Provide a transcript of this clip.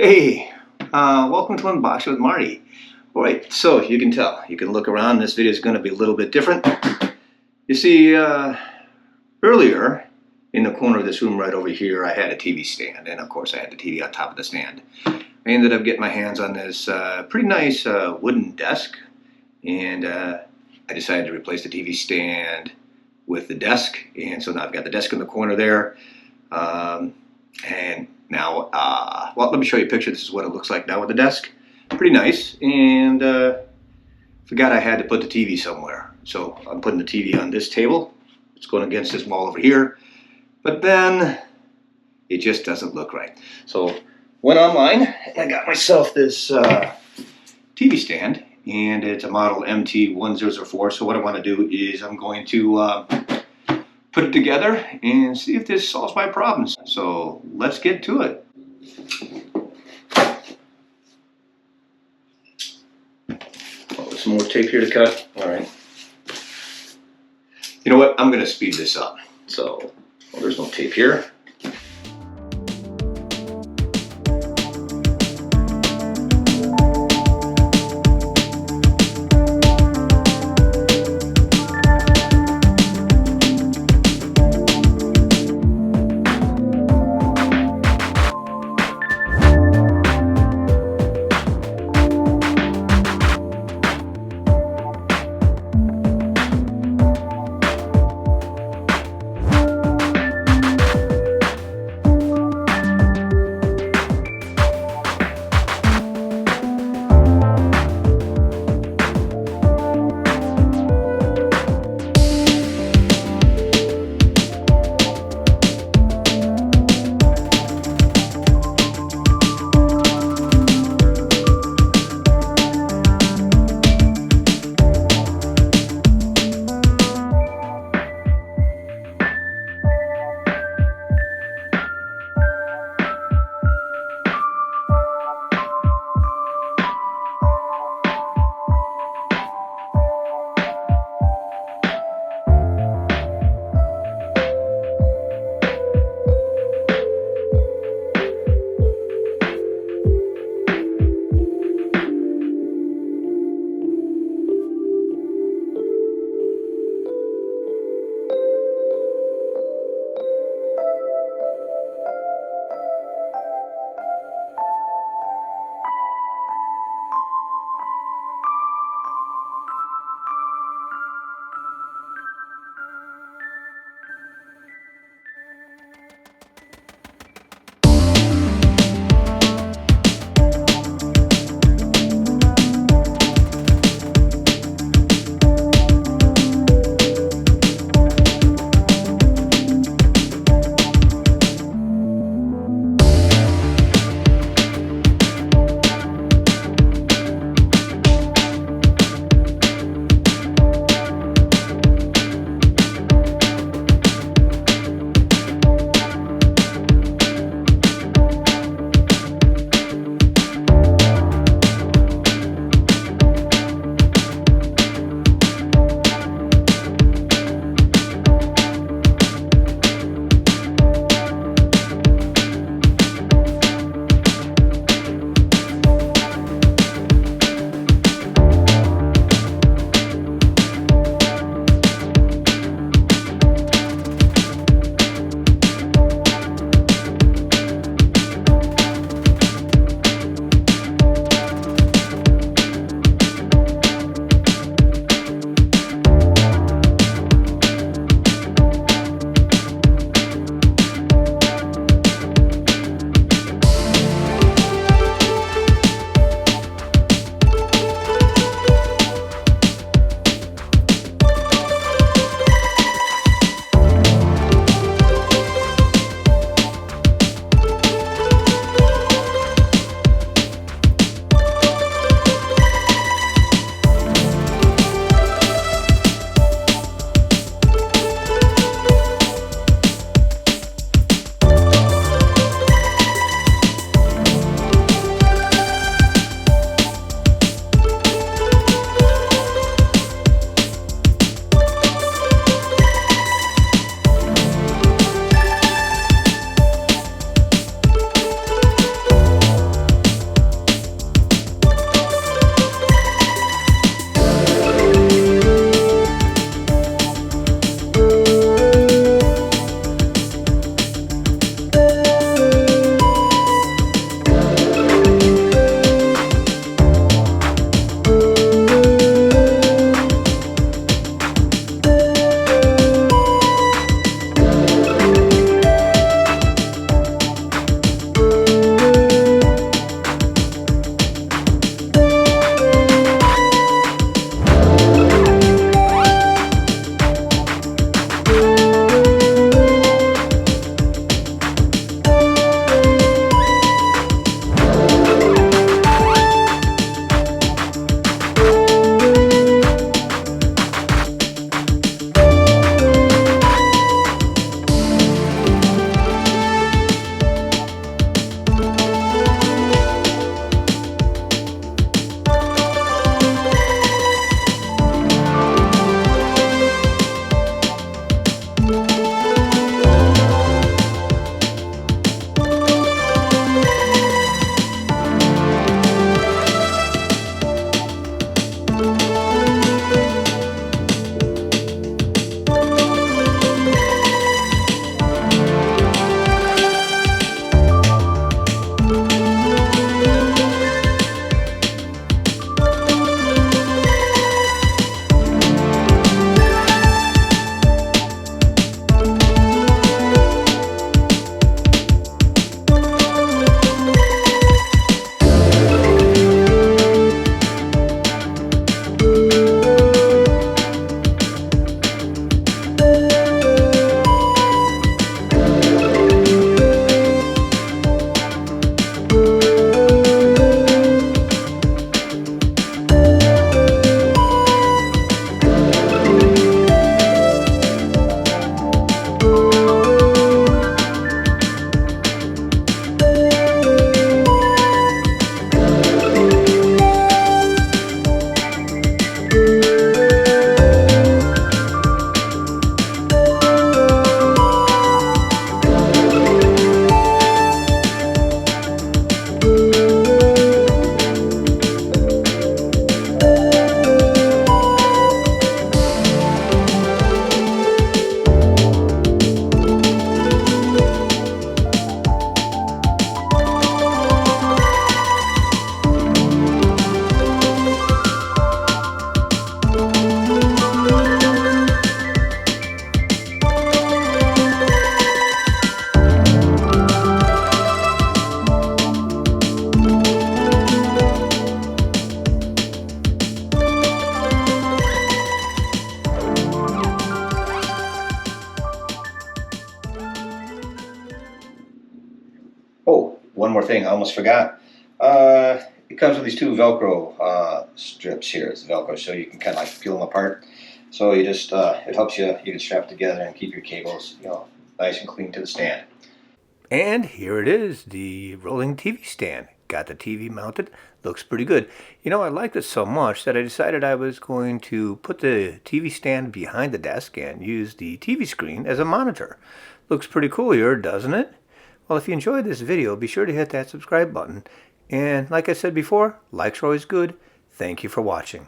Hey, welcome to Unboxing with Marty. Alright, so you can tell, you can look around, this video is going to be a little bit different. You see, earlier in the corner of this room right over here, I had a TV stand, and of course I had the TV on top of the stand. I ended up getting my hands on this pretty nice wooden desk, and I decided to replace the TV stand with the desk, and so now I've got the desk in the corner there. And now, well, let me show you a picture. This is what it looks like now with the desk. Pretty nice, and forgot I had to put the TV somewhere. So I'm putting the TV on this table. It's going against this wall over here. But then it just doesn't look right. So went online, and I got myself this TV stand, and it's a model MT1004. So what I want to do is I'm going to put it together and see if this solves my problems. So let's get to it. Oh, there's some more tape here to cut. All right. You know what? I'm going to speed this up. So, well, there's no tape here. one more thing, I almost forgot. It comes with these two Velcro strips here. It's Velcro, so you can kind of like peel them apart. So you just it helps you can strap together and keep your cables, nice and clean to the stand. And here it is, the rolling TV stand. Got the TV mounted, looks pretty good. I liked it so much that I decided I was going to put the TV stand behind the desk and use the TV screen as a monitor. Looks pretty cool here, doesn't it? Well, if you enjoyed this video, be sure to hit that subscribe button. And like I said before, likes are always good. Thank you for watching.